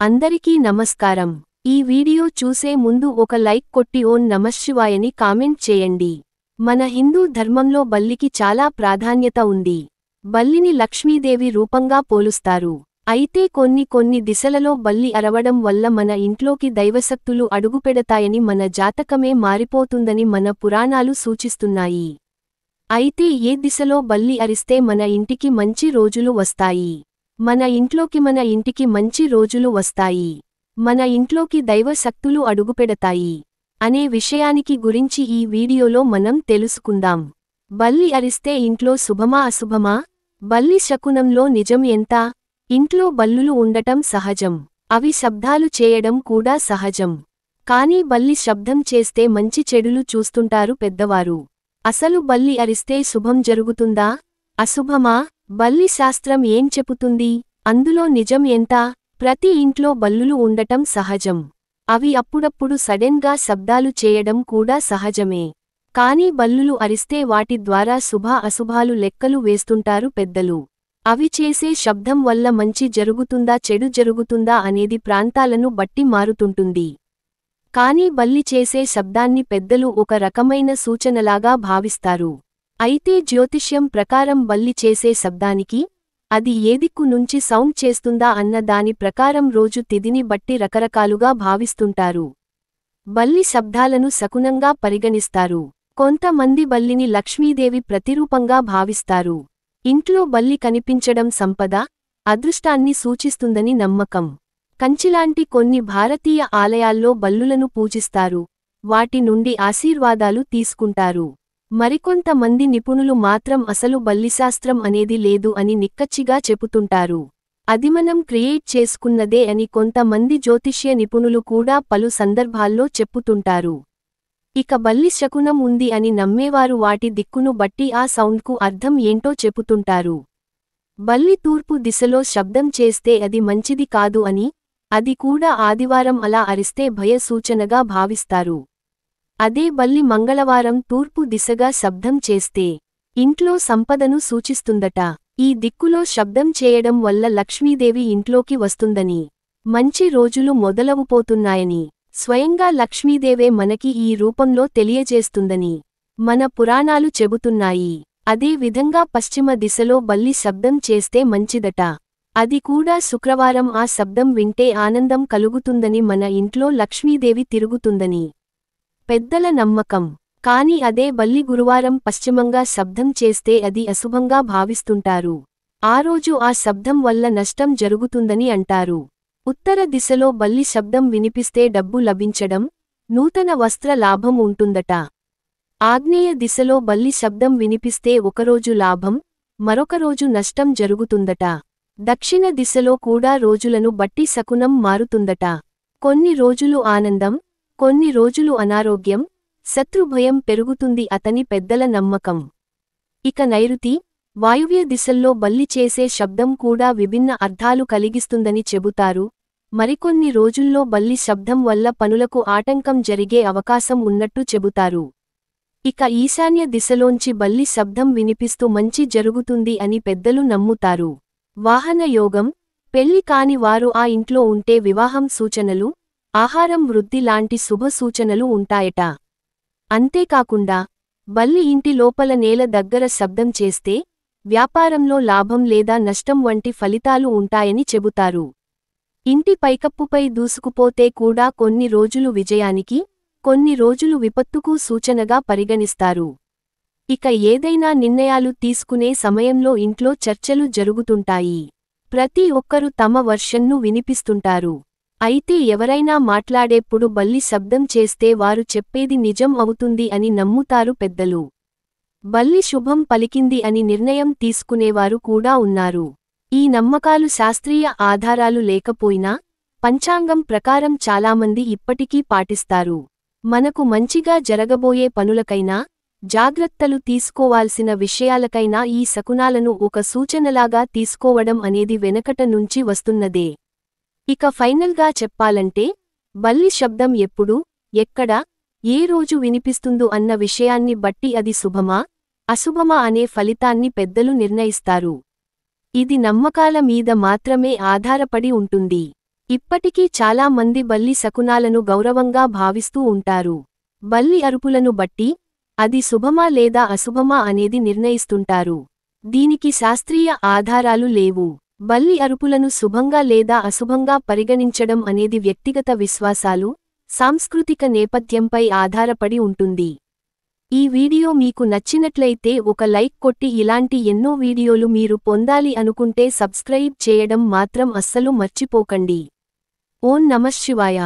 అందరికీ నమస్కారం. ఈ వీడియో చూసే ముందు ఒక లైక్ కొట్టి ఓం నమఃశివాయని కామెంట్ చేయండి. మన హిందూ ధర్మంలో బల్లికి చాలా ప్రాధాన్యత ఉంది. బల్లిని లక్ష్మీదేవి రూపంగా పోలుస్తారు. అయితే కొన్ని దిశలలో బల్లి అరవడం వల్ల మన ఇంట్లోకి దైవశక్తులు అడుగుపెడతాయని, మన జాతకమే మారిపోతుందని మన పురాణాలు సూచిస్తున్నాయి. అయితే ఏ దిశలో బల్లి అరిస్తే మన ఇంటికి మంచి రోజులు వస్తాయి, మన ఇంటికి మంచి రోజులు వస్తాయి, మన ఇంట్లోకి దైవ శక్తులు అడుగుపెడతాయి అనే విషయానికి గురించి ఈ వీడియోలో మనం తెలుసుకుందాం. బల్లి అరిస్తే ఇంట్లో శుభమా అశుభమా? బల్లి శకునంలో నిజం ఎంత? ఇంట్లో బల్లులు ఉండటం సహజం, అవి శబ్దాలు చేయడం కూడా సహజం. కానీ బల్లి శబ్దం చేస్తే మంచి చెడులు చూస్తుంటారు పెద్దవారు. అసలు బల్లి అరిస్తే శుభం జరుగుతుందా, అశుభమా? బల్లి శాస్త్రం ఏం చెపుతుంది? అందులో నిజం ఎంత? ప్రతి ఇంట్లో బల్లులు ఉండటం సహజం, అవి అప్పుడప్పుడు సడెన్ గా శబ్దాలు చేయడం కూడా సహజమే. కానీ బల్లులు అరిస్తే వాటి ద్వారా శుభ అశుభాలు లెక్కలు వేస్తుంటారు పెద్దలు. అవి చేసే శబ్దం వల్ల మంచి జరుగుతుందా చెడు జరుగుతుందా అనేది ప్రాంతాలను బట్టి మారుతుంటుంది. కానీ బల్లి చేసే శబ్దాన్ని పెద్దలు ఒక రకమైన సూచనలాగా భావిస్తారు. అయితే జ్యోతిష్యం ప్రకారం బల్లి చేసే శబ్దానికి, అది ఏ దిక్కు నుంచి సౌండ్ చేస్తుందా అన్న దాని ప్రకారం రోజు తిథిని బట్టి రకరకాలుగా భావిస్తుంటారు. బల్లి శబ్దాలను శకునంగా పరిగణిస్తారు. కొంతమంది బల్లిని లక్ష్మీదేవి ప్రతిరూపంగా భావిస్తారు. ఇంట్లో బల్లి కనిపించడం సంపద, అదృష్టాన్ని సూచిస్తుందని నమ్మకం. కంచిలాంటి కొన్ని భారతీయ ఆలయాల్లో బల్లులను పూజిస్తారు, వాటి నుండి ఆశీర్వాదాలు తీసుకుంటారు. మరికొంతమంది నిపుణులు మాత్రం అసలు బల్లిశాస్త్రం అనేది లేదు అని నిక్కచ్చిగా చెపుతుంటారు. అది మనం క్రియేట్ చేసుకున్నదే అని కొంతమంది జ్యోతిష్య నిపుణులు కూడా పలు సందర్భాల్లో చెప్పుతుంటారు. ఇక బల్లి శకునం ఉంది అని నమ్మేవారు వాటి దిక్కును బట్టి ఆ సౌండ్కు అర్థం ఏంటో చెపుతుంటారు. బల్లి తూర్పు దిశలో శబ్దం చేస్తే అది మంచిది కాదు అని, అది కూడా ఆదివారం అలా అరిస్తే భయ సూచనగా భావిస్తారు. అదే బల్లి మంగళవారం తూర్పు దిశగా శబ్దం చేస్తే ఇంట్లో సంపదను సూచిస్తుందట. ఈ దిక్కులో శబ్దం చేయడం వల్ల లక్ష్మీదేవి ఇంట్లోకి వస్తుందని, మంచి రోజులు మొదలవుపోతున్నాయని, స్వయంగా లక్ష్మీదేవే మనకి ఈ రూపంలో తెలియజేస్తుందని మన పురాణాలు చెబుతున్నాయి. అదే విధంగా పశ్చిమ దిశలో బల్లి శబ్దం చేస్తే మంచిదట. అది కూడా శుక్రవారం ఆ శబ్దం వింటే ఆనందం కలుగుతుందని, మన ఇంట్లో లక్ష్మీదేవి తిరుగుతుందని పెద్దల నమ్మకం. కాని అదే బల్లి గురువారం పశ్చిమంగా శబ్దం చేస్తే అది అశుభంగా భావిస్తుంటారు. ఆ రోజు ఆ శబ్దం వల్ల నష్టం జరుగుతుందని అంటారు. ఉత్తర దిశలో బల్లి శబ్దం వినిపిస్తే డబ్బు లభించడం, నూతన వస్త్ర లాభం ఉంటుందట. ఆగ్నేయ దిశలో బల్లి శబ్దం వినిపిస్తే ఒకరోజు లాభం, మరొక రోజు నష్టం జరుగుతుందట. దక్షిణ దిశలో కూడా రోజులను బట్టి శకునం మారుతుందట. కొన్ని రోజులు ఆనందం, కొన్ని రోజులు అనారోగ్యం, శత్రుభయం పెరుగుతుంది అతని పెద్దల నమ్మకం. ఇక నైరుతి, వాయువ్య దిశల్లో బల్లి చేసే శబ్దం కూడా విభిన్న అర్థాలు కలిగిస్తుందని చెబుతారు. మరికొన్ని రోజుల్లో బల్లి శబ్దం వల్ల పనులకు ఆటంకం జరిగే అవకాశం ఉన్నట్టు చెబుతారు. ఇక ఈశాన్య దిశలోంచి బల్లి శబ్దం వినిపిస్తూ మంచి జరుగుతుంది అని పెద్దలు నమ్ముతారు. వాహన యోగం, పెళ్లి కాని వారు ఆ ఇంట్లో ఉంటే వివాహం సూచనలు, ఆహారం వృద్ధి లాంటి శుభ సూచనలు ఉంటాయట. అంతేకాకుండా బల్లి ఇంటి లోపల నేల దగ్గర శబ్దం చేస్తే వ్యాపారంలో లాభం లేదా నష్టం వంటి ఫలితాలు ఉంటాయని చెబుతారు. ఇంటి పైకప్పుపై దూసుకుపోతే కూడా కొన్ని రోజులు విజయానికి, కొన్ని రోజులు విపత్తుకు సూచనగా పరిగణిస్తారు. ఇక ఏదైనా నిర్ణయాలు తీసుకునే సమయంలో ఇంట్లో చర్చలు జరుగుతుంటాయి. ప్రతి ఒక్కరూ తమ వర్షన్ను వినిపిస్తుంటారు. అయితే ఎవరైనా మాట్లాడేప్పుడు బల్లి శబ్దం చేస్తే వారు చెప్పేది నిజం అవుతుంది అని నమ్ముతారు పెద్దలు. బల్లి శుభం పలికింది అని నిర్ణయం తీసుకునేవారు కూడా ఉన్నారు. ఈ నమ్మకాలు శాస్త్రీయ ఆధారాలు లేకపోయినా పంచాంగం ప్రకారం చాలామంది ఇప్పటికీ పాటిస్తారు. మనకు మంచిగా జరగబోయే పనులకైనా, జాగ్రత్తలు తీసుకోవాల్సిన విషయాలకైనా ఈ శకునాలను ఒక సూచనలాగా తీసుకోవడం అనేది వెనకట నుంచి వస్తున్నదే. ఇక ఫైనల్గా చెప్పాలంటే, బల్లి శబ్దం ఎప్పుడు, ఎక్కడ, ఏ రోజు వినిపిస్తుందో అన్న విషయాన్ని బట్టి అది శుభమా, అశుభమా అనే ఫలితాన్ని పెద్దలు నిర్ణయిస్తారు. ఇది నమ్మకాల మీద మాత్రమే ఆధారపడి ఉంటుంది. ఇప్పటికీ చాలా మంది బల్లి శకునాలను గౌరవంగా భావిస్తూ ఉంటారు. బల్లి అరుపులను బట్టి అది శుభమా లేదా అశుభమా అనేది నిర్ణయిస్తుంటారు. దీనికి శాస్త్రీయ ఆధారాలు లేవు. బల్లి అరుపులను శుభంగా లేదా అశుభంగా పరిగణించడం అనేది వ్యక్తిగత విశ్వాసాలు, సాంస్కృతిక నేపథ్యంపై ఆధారపడి ఉంటుంది. ఈ వీడియో మీకు నచ్చినట్లయితే ఒక లైక్ కొట్టి ఇలాంటి ఎన్నో వీడియోలు మీరు పొందాలి అనుకుంటే సబ్స్క్రైబ్ చేయడం మాత్రం అస్సలు మర్చిపోకండి. ఓం నమఃశివాయ.